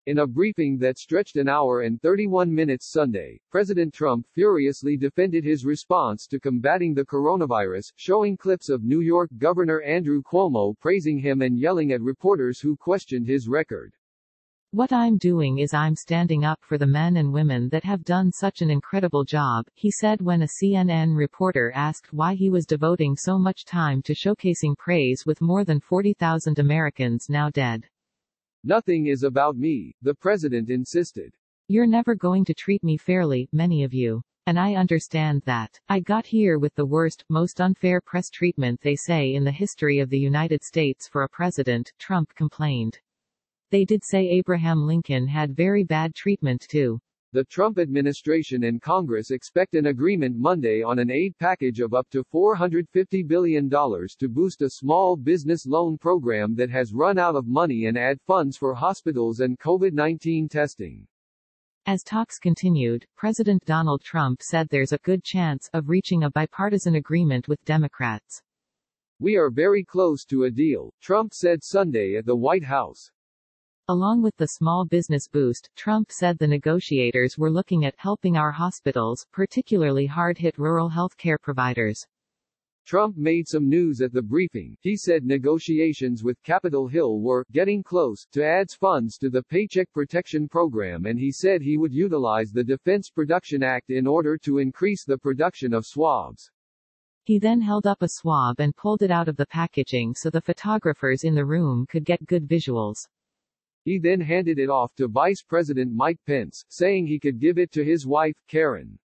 In a briefing that stretched an hour and 31 minutes Sunday, President Trump furiously defended his response to combating the coronavirus, showing clips of New York Governor Andrew Cuomo praising him and yelling at reporters who questioned his record. "What I'm doing is I'm standing up for the men and women that have done such an incredible job," he said when a CNN reporter asked why he was devoting so much time to showcasing praise with more than 40,000 Americans now dead. "Nothing is about me," the president insisted. "You're never going to treat me fairly, many of you. And I understand that. I got here with the worst, most unfair press treatment they say in the history of the United States for a president," Trump complained. "They did say Abraham Lincoln had very bad treatment too." The Trump administration and Congress expect an agreement Monday on an aid package of up to $450 billion to boost a small business loan program that has run out of money and add funds for hospitals and COVID-19 testing. As talks continued, President Donald Trump said there's a good chance of reaching a bipartisan agreement with Democrats. "We are very close to a deal," Trump said Sunday at the White House. Along with the small business boost, Trump said the negotiators were looking at helping our hospitals, particularly hard-hit rural health care providers. Trump made some news at the briefing. He said negotiations with Capitol Hill were getting close to add funds to the Paycheck Protection Program, and he said he would utilize the Defense Production Act in order to increase the production of swabs. He then held up a swab and pulled it out of the packaging so the photographers in the room could get good visuals. He then handed it off to Vice President Mike Pence, saying he could give it to his wife, Karen.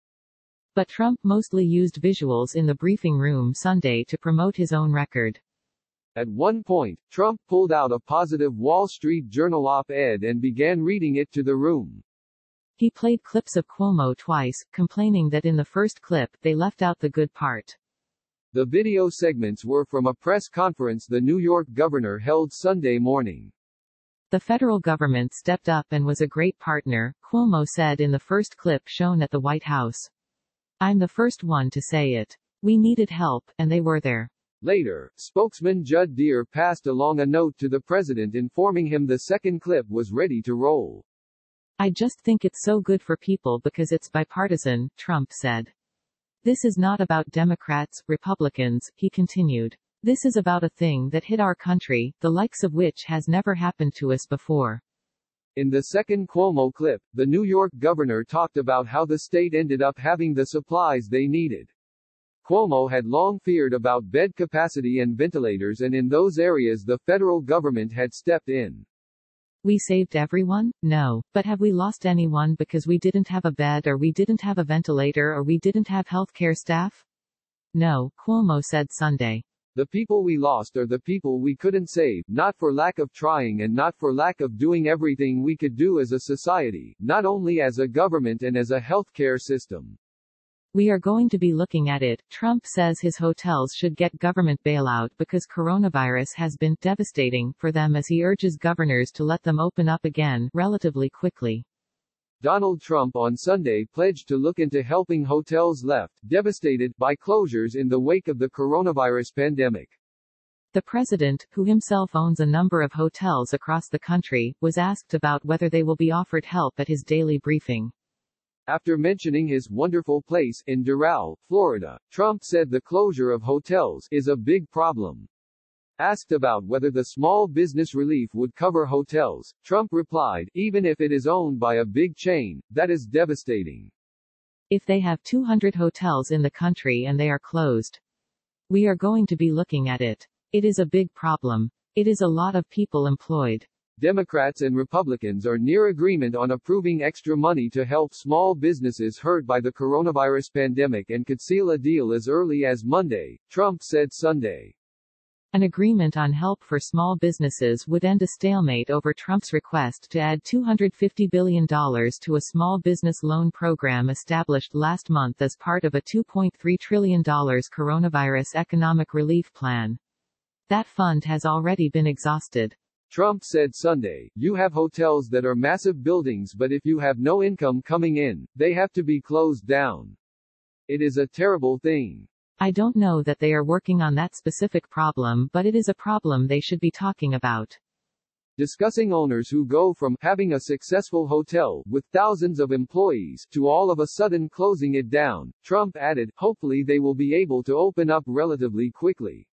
But Trump mostly used visuals in the briefing room Sunday to promote his own record. At one point, Trump pulled out a positive Wall Street Journal op-ed and began reading it to the room. He played clips of Cuomo twice, complaining that in the first clip, they left out the good part. The video segments were from a press conference the New York governor held Sunday morning. "The federal government stepped up and was a great partner," Cuomo said in the first clip shown at the White House. "I'm the first one to say it. We needed help, and they were there." Later, spokesman Judd Deere passed along a note to the president informing him the second clip was ready to roll. "I just think it's so good for people because it's bipartisan," Trump said. "This is not about Democrats, Republicans," he continued. "This is about a thing that hit our country, the likes of which has never happened to us before." In the second Cuomo clip, the New York governor talked about how the state ended up having the supplies they needed. Cuomo had long feared about bed capacity and ventilators, and in those areas the federal government had stepped in. "We saved everyone? No. But have we lost anyone because we didn't have a bed or we didn't have a ventilator or we didn't have healthcare staff? No," Cuomo said Sunday. "The people we lost are the people we couldn't save, not for lack of trying and not for lack of doing everything we could do as a society, not only as a government and as a healthcare system. We are going to be looking at it." Trump says his hotels should get government bailout because coronavirus has been devastating for them as he urges governors to let them open up again relatively quickly. Donald Trump on Sunday pledged to look into helping hotels left devastated by closures in the wake of the coronavirus pandemic. The president, who himself owns a number of hotels across the country, was asked about whether they will be offered help at his daily briefing. After mentioning his wonderful place in Doral, Florida, Trump said the closure of hotels is a big problem. Asked about whether the small business relief would cover hotels, Trump replied, "Even if it is owned by a big chain, that is devastating. If they have 200 hotels in the country and they are closed, we are going to be looking at it. It is a big problem. It is a lot of people employed." Democrats and Republicans are near agreement on approving extra money to help small businesses hurt by the coronavirus pandemic and could seal a deal as early as Monday, Trump said Sunday. An agreement on help for small businesses would end a stalemate over Trump's request to add $250 billion to a small business loan program established last month as part of a $2.3 trillion coronavirus economic relief plan. That fund has already been exhausted. Trump said Sunday, "You have hotels that are massive buildings, but if you have no income coming in, they have to be closed down. It is a terrible thing. I don't know that they are working on that specific problem, but it is a problem they should be talking about." Discussing owners who go from having a successful hotel with thousands of employees to all of a sudden closing it down, Trump added, hopefully they will be able to open up relatively quickly.